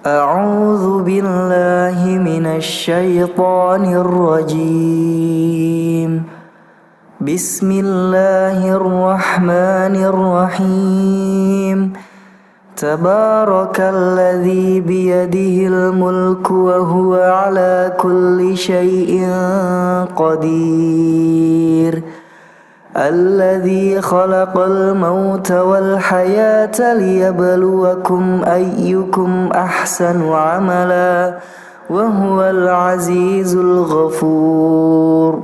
أعوذ بالله من الشيطان الرجيم. بسم الله الرحمن الرحيم. تبارك الذي بيده الملك وهو على كل شيء قدير. الذي خلق الموت والحياة ليبلوكم أيكم أحسن عملا وهو العزيز الغفور.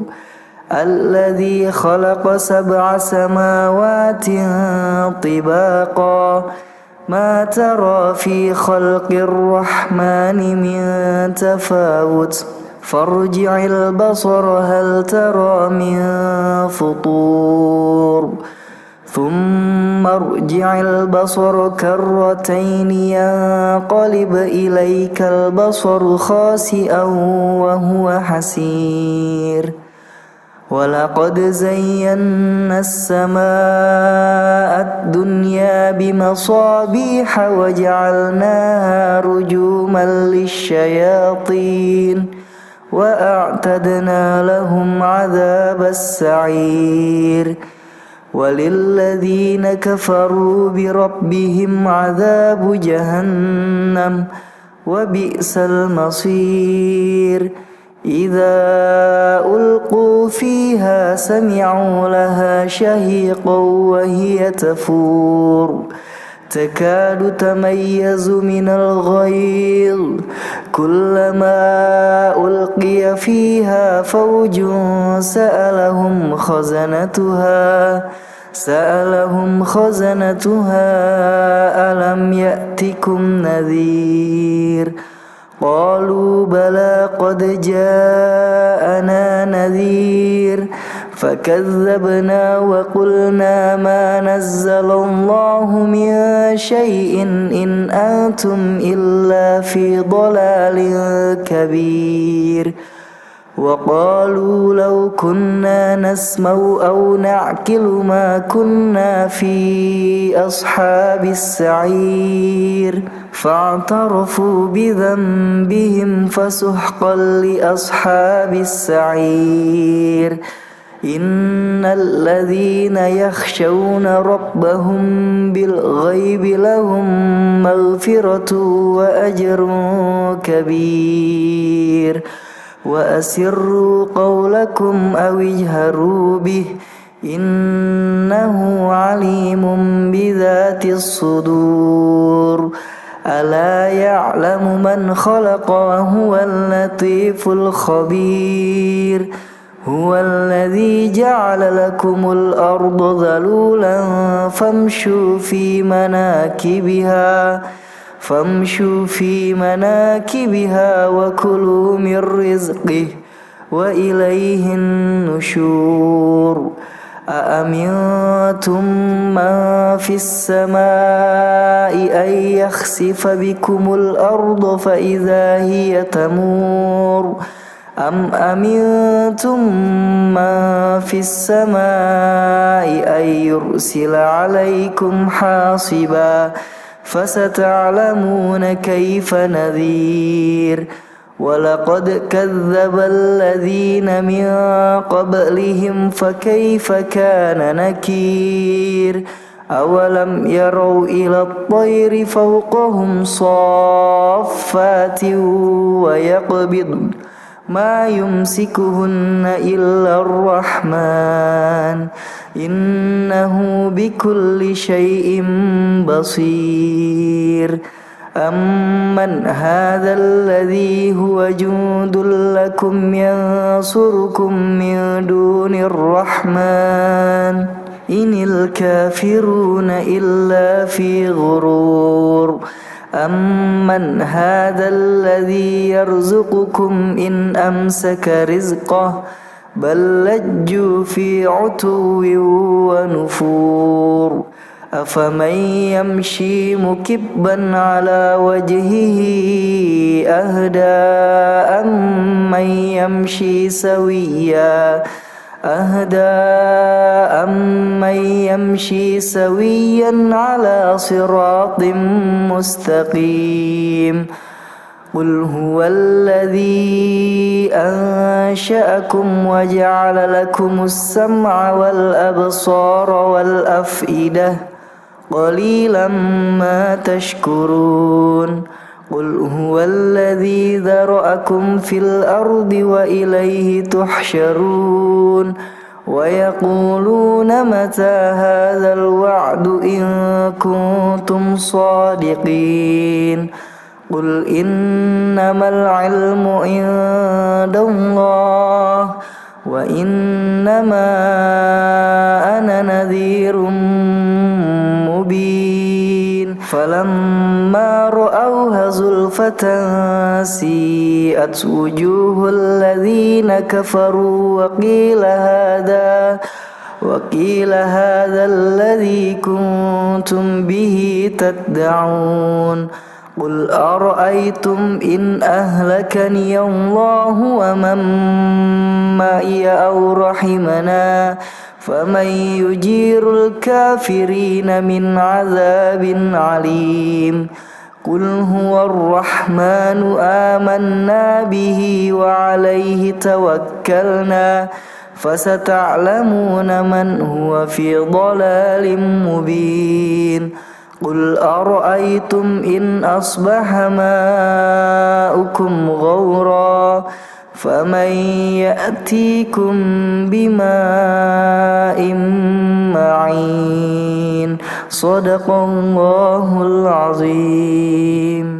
الذي خلق 7 سماوات طباقا ما ترى في خلق الرحمن من تفاوت فارجع البصر هل ترى من فطور ثم ارجع البصر كرتين ينقلب إليك البصر خاسئا وهو حسير. ولقد زينا السماء الدنيا بمصابيح وجعلناها رجوما للشياطين وأعتدنا لهم عذاب السعير. وللذين كفروا بربهم عذاب جهنم وبئس المصير. إذا ألقوا فيها سمعوا لها شهيقا وهي تفور تكاد تميز من الغيظ كلما ألقي فيها فوج سألهم خزنتها ألم يأتكم نذير قالوا بلى قد جاءنا نذير فكذبنا وقلنا ما نزل الله من شيء إن أنتم إلا في ضلال كبير. وقالوا لو كنا نسمع أو نعقل ما كنا في أصحاب السعير فاعترفوا بذنبهم فسحقا لأصحاب السعير. إن الذين يخشون ربهم بالغيب لهم مغفرة وأجر كبير. وأسروا قولكم أو اجهروا به إنه عليم بذات الصدور. ألا يعلم من خلق وهو اللطيف الخبير. هو الذي جعل لكم الأرض ذلولا فامشوا في مناكبها وكلوا من رزقه وإليه النشور. أأمنتم من في السماء أن يخسف بكم الأرض فإذا هي تمور أم أمنتم من في السماء أن يرسل عليكم حاصبا فستعلمون كيف نذير. ولقد كذب الذين من قبلهم فكيف كان نكير. أولم يروا إلى الطير فوقهم صافات ويقبضن ما يمسكهن إلا الرحمن إنه بكل شيء بصير. أمن هذا الذي هو جند لكم ينصركم من دون الرحمن إن الكافرون إلا في غرور. أمن هذا الذي يرزقكم إن أمسك رزقه بل لجوا في عتو ونفور. أفمن يمشي مكبا على وجهه أهدى أمن يمشي سويا على صراط مستقيم. قل هو الذي أنشأكم وجعل لكم السمع والأبصار والأفئدة قليلا ما تشكرون قل هو الذي ذرأكم في الأرض وإليه تحشرون ويقولون متى هذا الوعد إن كنتم صادقين قل إنما العلم عند الله وإنما أنا نذير مبين فلما رأوها زلفة سيئت وجوه الذين كفروا وقيل هذا الذي كنتم به تدعون قل أرأيتم إن أهلكني الله ومن معي أو رحمنا فمن يجير الكافرين من عذاب عليم قل هو الرحمن آمنا به وعليه توكلنا فستعلمون من هو في ضلال مبين قل أرأيتم إن أصبح ماؤكم غورا فمن يأتيكم بماء معين صدق الله العظيم.